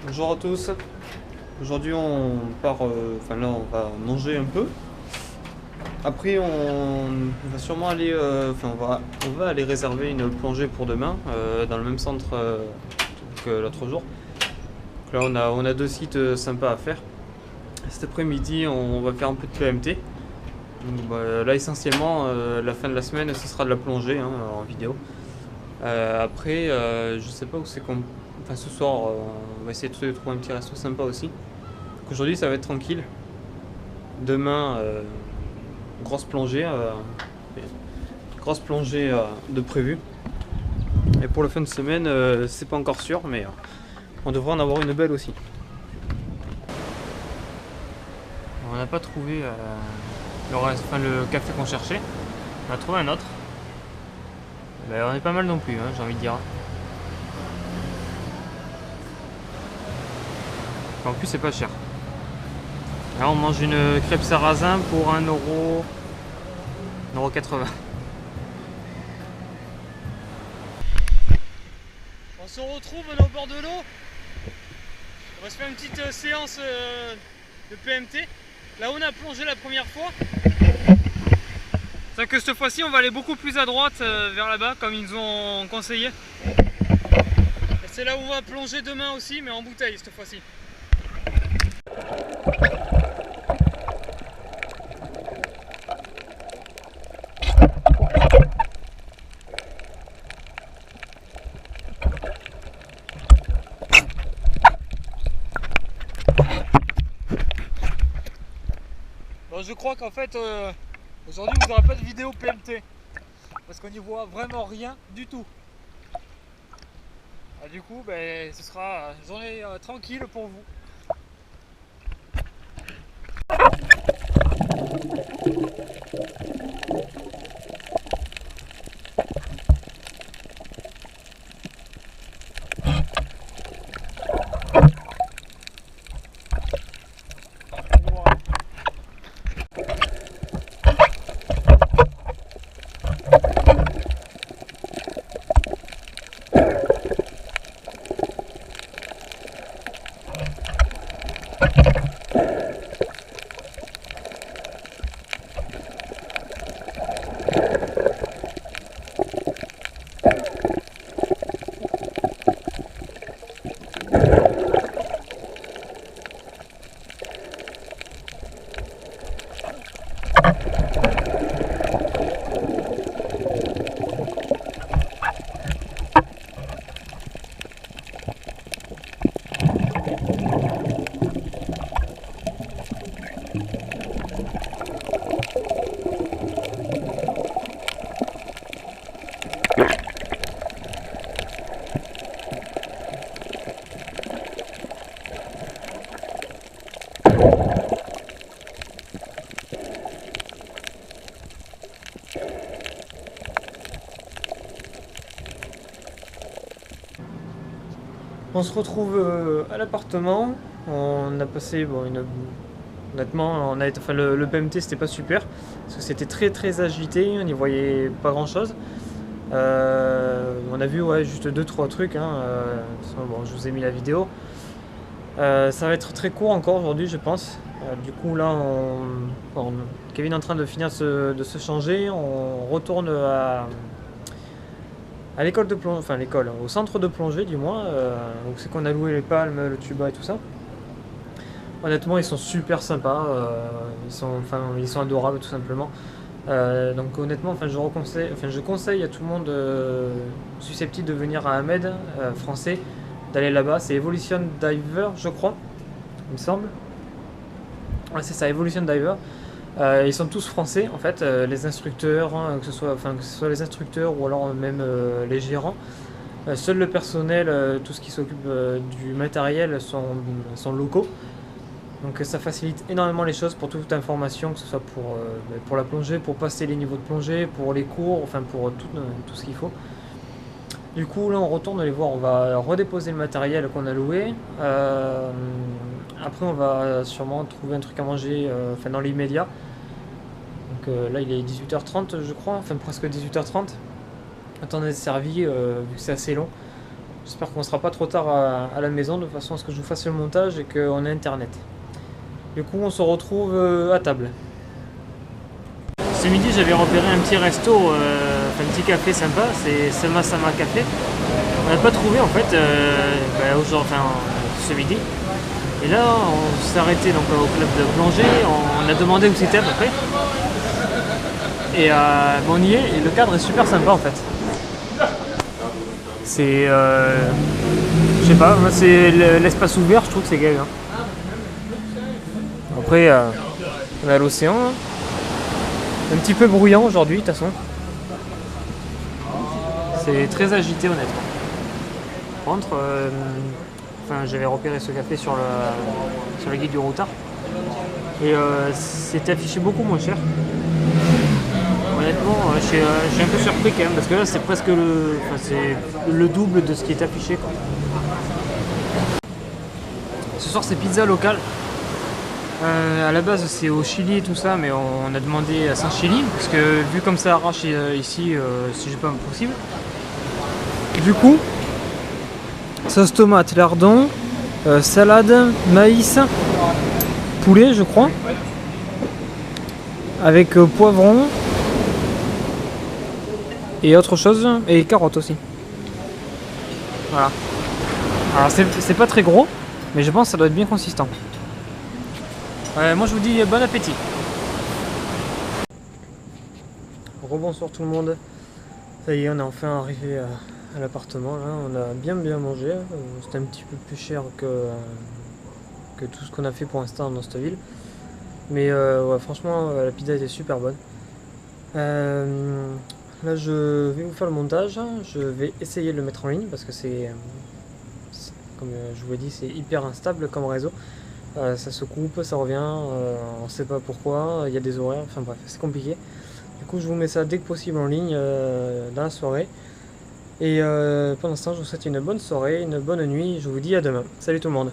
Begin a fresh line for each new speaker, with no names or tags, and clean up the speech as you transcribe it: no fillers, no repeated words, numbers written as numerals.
Bonjour à tous. Aujourd'hui on part, enfin là on va manger un peu. Après on va sûrement aller, on va aller réserver une plongée pour demain dans le même centre que l'autre jour. Donc là on a deux sites sympas à faire. Cet après-midi on va faire un peu de PMT. Donc, là essentiellement la fin de la semaine ce sera de la plongée hein, en vidéo. Après je sais pas où c'est qu'on... Enfin ce soir on va essayer de trouver un petit resto sympa aussi. Donc aujourd'hui ça va être tranquille. Demain, grosse plongée, grosse plongée de prévu. Et pour la fin de semaine, c'est pas encore sûr, mais on devrait en avoir une belle aussi. On n'a pas trouvé le café qu'on cherchait. On a trouvé un autre. Ben, on est pas mal non plus, hein, j'ai envie de dire. En plus, c'est pas cher. Là, on mange une crêpe sarrasin pour 1,80 €. On se retrouve au bord de l'eau. On va se faire une petite séance de PMT. Là où on a plongé la première fois. C'est que cette fois-ci on va aller beaucoup plus à droite vers là-bas comme ils nous ont conseillé. Et c'est là où on va plonger demain aussi mais en bouteille cette fois-ci. Bon, je crois qu'en fait aujourd'hui vous n'aurez pas de vidéo PMT parce qu'on n'y voit vraiment rien du tout. Ah, du coup ben, ce sera une journée tranquille pour vous. On se retrouve à l'appartement. On a passé honnêtement, le PMT c'était pas super parce que c'était très très agité, on n'y voyait pas grand chose. On a vu ouais, juste 2-3 trucs. Hein, bon, je vous ai mis la vidéo. Ça va être très court encore aujourd'hui, je pense. Du coup, là, Kevin est en train de finir de se changer. On retourne à l'école de plongée, enfin l'école, au centre de plongée du moins, où c'est qu'on a loué les palmes, le tuba et tout ça. Honnêtement, ils sont super sympas, ils sont adorables tout simplement. Donc honnêtement, je conseille à tout le monde susceptible de venir à Ahmed, français, d'aller là-bas. C'est Evolution Diver, je crois, il me semble. Ouais, c'est ça, Evolution Diver. Ils sont tous français en fait, les instructeurs, hein, que ce soit les instructeurs ou alors même les gérants. Seul le personnel, tout ce qui s'occupe du matériel sont locaux. Donc ça facilite énormément les choses pour toute information, que ce soit pour la plongée, pour passer les niveaux de plongée, pour les cours, enfin pour tout ce qu'il faut. Du coup là on retourne les voir, on va redéposer le matériel qu'on a loué. Après on va sûrement trouver un truc à manger dans l'immédiat. Donc là il est 18h30 je crois, enfin presque 18h30. Attends d'être servi vu que c'est assez long. J'espère qu'on sera pas trop tard à la maison de façon à ce que je vous fasse le montage et qu'on ait internet. Du coup, on se retrouve à table. Ce midi, j'avais repéré un petit resto, un petit café sympa, c'est Sama Sama Café. On n'a pas trouvé en fait ce midi. Et là, on s'est arrêté donc, au club de plongée, on a demandé où c'était à peu près. Et on y est, et le cadre est super sympa en fait. C'est, je sais pas, moi c'est l'espace ouvert, je trouve que c'est gay. Hein. Après, on a l'océan, hein. Un petit peu bruyant aujourd'hui de toute façon. C'est très agité honnêtement. Par contre, j'avais repéré ce café sur le guide du routard. Et c'était affiché beaucoup moins cher. Honnêtement, je suis un peu surpris quand même, parce que là c'est presque le double de ce qui est affiché. Quoi. Ce soir c'est pizza locale. À la base c'est au Chili et tout ça, mais on a demandé à Saint-Chili, parce que vu comme ça arrache ici, c'est pas possible. Du coup, sauce tomate, lardon, salade, maïs, poulet je crois, avec poivron et autre chose, et carottes aussi. Voilà. Alors c'est pas très gros, mais je pense que ça doit être bien consistant. Moi je vous dis bon appétit. Rebonsoir tout le monde. Ça y est, on est enfin arrivé à l'appartement. Là, on a bien mangé. C'était un petit peu plus cher que tout ce qu'on a fait pour l'instant dans cette ville. Mais ouais, franchement, la pizza était super bonne. Là, je vais vous faire le montage. Je vais essayer de le mettre en ligne parce que comme je vous l'ai dit, c'est hyper instable comme réseau. Ça se coupe, ça revient, on sait pas pourquoi, il y a des horaires, enfin bref, c'est compliqué. Du coup, je vous mets ça dès que possible en ligne dans la soirée. Et pour l'instant, je vous souhaite une bonne soirée, une bonne nuit. Je vous dis à demain. Salut tout le monde.